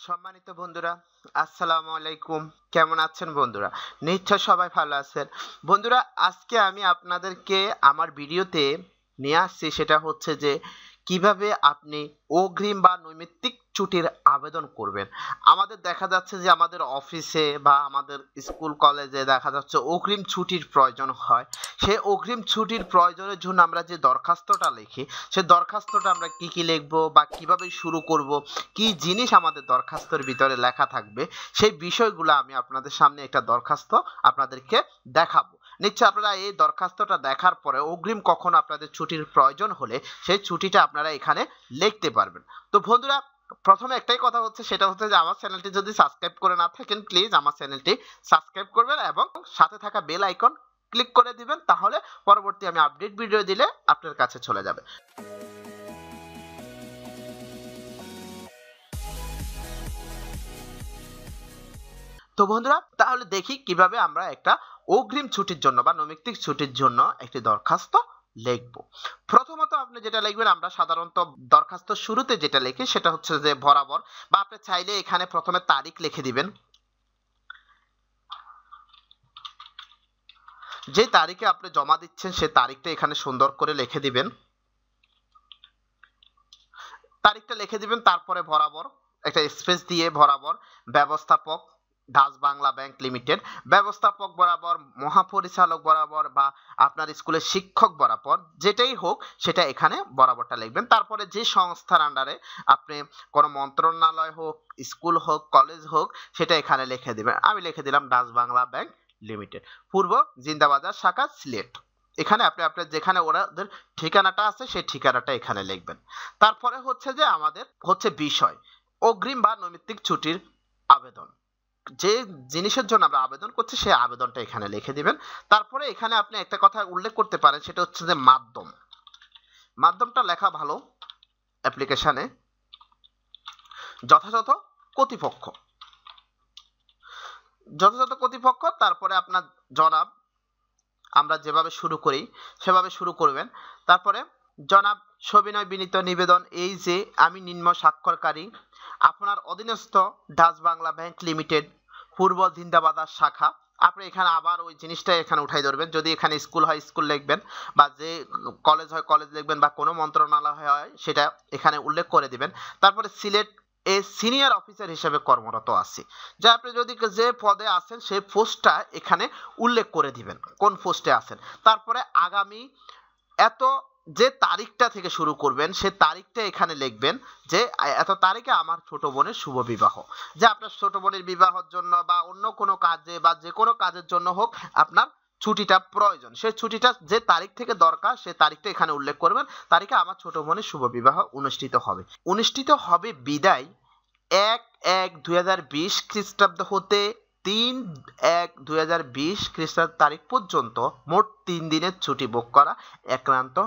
সম্মানিত বন্ধুরা, আসসালামু আলাইকুম। কেমন আছেন বন্ধুরা? নিশ্চয় সবাই ভালো আছেন। বন্ধুরা, আজকে আমি আপনাদেরকে আমার ভিডিওতে নিয়ে আসছি, সেটা হচ্ছে যে কিভাবে আপনি অগ্রিম বা নৈমিত্তিক ছুটির আবেদন করবেন। আমাদের দেখা যাচ্ছে যে আমাদের অফিসে বা আমাদের স্কুল কলেজে দেখা যাচ্ছে অগ্রিম ছুটির প্রয়োজন হয়। সেই অগ্রিম ছুটির প্রয়োজনের জন্য আমরা যে দরখাস্তটা লিখি, সে দরখাস্তটা আমরা কি কি লিখবো বা কিভাবে শুরু করব, কি জিনিস আমাদের দরখাস্তের ভিতরে লেখা থাকবে, সেই বিষয়গুলো আমি আপনাদের সামনে একটা দরখাস্ত আপনাদেরকে দেখাবো। নিশ্চয় আপনারা এই দরখাস্তটা দেখার পরে অগ্রিম কখন আপনাদের ছুটির প্রয়োজন হলে সেই ছুটিটা আপনারা এখানে লিখতে পারবেন। তো বন্ধুরা, প্রথমে একটাই কথা হচ্ছে, সেটা হচ্ছে যে আমার চ্যানেলটি যদি সাবস্ক্রাইব করে না থাকেন, প্লিজ আমার চ্যানেলটি সাবস্ক্রাইব করবেন এবং সাথে থাকা বেল আইকন ক্লিক করে দিবেন, তাহলে পরবর্তী আমি আপডেট ভিডিও দিলে আপনার কাছে চলে যাবে। তো বন্ধুরা, তাহলে দেখি কিভাবে আমরা একটা অগ্রিম ছুটির জন্য বা নৈমিত্তিক ছুটির জন্য একটি দরখাস্ত লিখবো। প্রথমত আপনি যেটা লিখবেন, আমরা সাধারণত দরখাস্ত শুরুতে যেটা লিখি সেটা হচ্ছে যে বরাবর, বা আপনি চাইলে এখানে প্রথমে তারিখ লিখে দিবেন। যে তারিখে আপনি জমা দিচ্ছেন সেই তারিখটা এখানে সুন্দর করে লিখে দিবেন। তারিখটা লিখে দিবেন, তারপরে বরাবর একটা স্পেস দিয়ে বরাবর ব্যবস্থাপক ডাচ বাংলা ব্যাংক লিমিটেড, ব্যবস্থাপক বরাবর, মহাপরিচালক বরাবর বা আপনার স্কুলের শিক্ষক বরাবর, যেটাই হোক সেটা এখানে বরাবরটা লিখবেন। তারপরে যে সংস্থার আন্ডারে আপনি কোনো মন্ত্রণালয় হোক, স্কুল হোক, কলেজ হোক, সেটা এখানে লিখে দিবেন। আমি লিখে দিলাম ডাচ বাংলা ব্যাংক লিমিটেড, পূর্ব জিন্দাবাজার শাখা, সিলেট। এখানে আপনি আপনার যেখানে ওদের ঠিকানাটা আছে সেই ঠিকানাটা এখানে লিখবেন। তারপরে হচ্ছে যে আমাদের হচ্ছে বিষয় অগ্রিম বা নৈমিত্তিক ছুটির আবেদন, যে জিনিসের জন্য আমরা আবেদন করছি সেই আবেদনটা এখানে লিখে দিবেন। তারপরে এখানে আপনি একটা কথা উল্লেখ করতে পারেন, সেটা হচ্ছে যে মাধ্যম। মাধ্যমটা লেখা ভালো অ্যাপ্লিকেশনে, যথাযথ কর্তৃপক্ষ, যথাযথ কর্তৃপক্ষ। তারপরে আপনার জনাব, আমরা যেভাবে শুরু করি সেভাবে শুরু করবেন। তারপরে জনাব, সবিনয় বিনীত নিবেদন এই যে আমি নিম্ন স্বাক্ষরকারী আপনার অধীনস্থ ডাচ বাংলা ব্যাংক লিমিটেড, পূর্ব জিন্দাবাজার শাখা। আপনি এখানে আবার ওই জিনিসটা এখানে উঠাই ধরবেন। যদি এখানে স্কুল হয় স্কুল লিখবেন, বা যে কলেজ হয় কলেজ লিখবেন, বা কোনো মন্ত্রণালয় হয় সেটা এখানে উল্লেখ করে দিবেন। তারপরে সিলেট এ সিনিয়র অফিসার হিসেবে কর্মরত আছি, যা আপনি যদি যে পদে আছেন সেই পোস্টটা এখানে উল্লেখ করে দিবেন কোন পোস্টে আছেন। তারপরে আগামী এত যে তারিখটা থেকে শুরু করবেন সে তারিখটা এখানে লিখবেন, যে এত তারিখে আমার ছোট বোনের শুভ বিবাহ। যে আপনার ছোট বোনের বিবাহের জন্য বা অন্য কোনো কাজে বা যে কোনো কাজের জন্য হোক আপনার ছুটিটা প্রয়োজন, সেই ছুটিটা যে তারিখ থেকে দরকার সে তারিখটা এখানে উল্লেখ করবেন। তারিখে আমার ছোট বোনের শুভ বিবাহ অনুষ্ঠিত হবে বিদায় 1-1-2020 খ্রিস্টাব্দ হতে 3-1-2020 খ্রিস্টাব্দ তারিখ পর্যন্ত মোট 3 দিনের ছুটি বুক করা একান্ত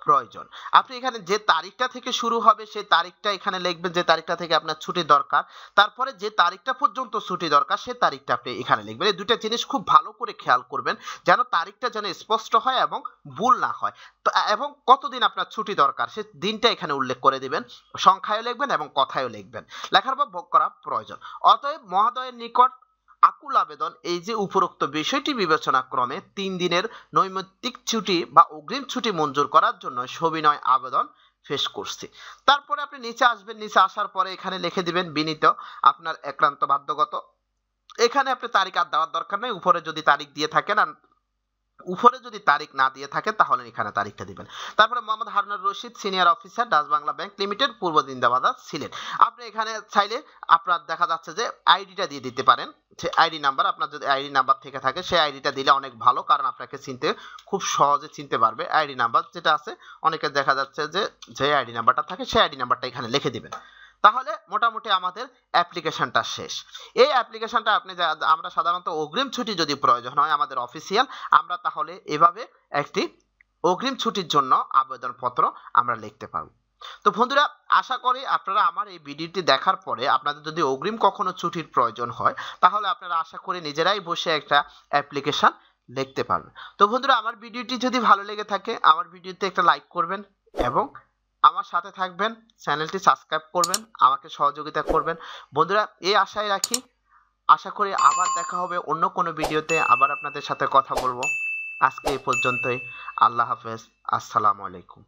প্রয়োজন। আপনি এখানে যে তারিখটা থেকে শুরু হবে সেই তারিখটা এখানে লিখবেন, যে তারিখটা থেকে আপনার ছুটি দরকার। তারপরে যে তারিখটা পর্যন্ত ছুটি দরকার সেই তারিখটা আপনি এখানে লিখবেন। এই দুটো জিনিস খুব ভালো করে খেয়াল করবেন, যেন তারিখটা যেন স্পষ্ট হয় এবং ভুল না হয়। তো এবং কতদিন আপনার ছুটি দরকার সেই দিনটা এখানে উল্লেখ করে দিবেন, সংখ্যায়ও লিখবেন এবং কথায়ও লিখবেন। লেখার পর ভোগ করা প্রয়োজন। অতএব মহোদয়ের নিকট আকুল আবেদন এই যে উপরোক্ত বিষয়টি বিবেচনা ক্রমে 3 দিনের নৈমিত্তিক ছুটি বা অগ্রিম ছুটি মঞ্জুর করার জন্য সবিনয় আবেদন পেশ করছি। তারপরে আপনি নিচে আসবেন, নিচে আসার পরে এখানে লিখে দিবেন বিনীত আপনার একান্ত বাধ্যগত। এখানে আপনি তারিখ আর দেওয়ার দরকার নেই, উপরে যদি তারিখ দিয়ে থাকেন আর উপরে যদি তারিখ না দিয়ে থাকে তাহলে এখানে তারিখটা দিবেন। তারপরে Mohammad Harunur Rashid senior officer Dutch Bangla bank limited, পূর্ব জিন্দাবাজার, সিলেট। আপনি এখানে চাইলে আপনার দেখা যাচ্ছে যে আইডিটা দিয়ে দিতে পারেন, যে আইডি নাম্বার, আপনার যদি আইডি নাম্বার থেকে থাকে সেই আইডিটা দিলে অনেক ভালো, কারণ আপনাকে চিনতে খুব সহজে চিনতে পারবে। আইডি নাম্বার যেটা আছে অনেকে দেখা যাচ্ছে যে যে আইডি নাম্বারটা থাকে সেই আইডি নাম্বারটা এখানে লিখে দিবেন। তাহলে মোটামুটি আমাদের অ্যাপ্লিকেশনটা শেষ। এই অ্যাপ্লিকেশনটা আপনি আমরা সাধারণত অগ্রিম ছুটি যদি প্রয়োজন হয় আমাদের অফিসিয়াল, আমরা তাহলে এভাবে একটি অগ্রিম ছুটির জন্য আবেদনপত্র আমরা লিখতে পারবো। তো বন্ধুরা, আশা করি আপনারা আমার এই ভিডিওটি দেখার পরে আপনাদের যদি অগ্রিম কখনো ছুটির প্রয়োজন হয় তাহলে আপনারা আশা করি নিজেরাই বসে একটা অ্যাপ্লিকেশন লিখতে পারবেন। তো বন্ধুরা, আমার ভিডিওটি যদি ভালো লেগে থাকে আমার ভিডিওতে একটা লাইক করবেন এবং আমার সাথে থাকবেন, চ্যানেলটি সাবস্ক্রাইব করবেন, আমাকে সহযোগিতা করবেন। বন্ধুরা, এই আশায় রাখি, আশা করি আবার দেখা হবে অন্য কোনো ভিডিওতে, আবার আপনাদের সাথে কথা বলবো। আজকে এই পর্যন্তই। আল্লাহ হাফেজ। আসসালামু আলাইকুম।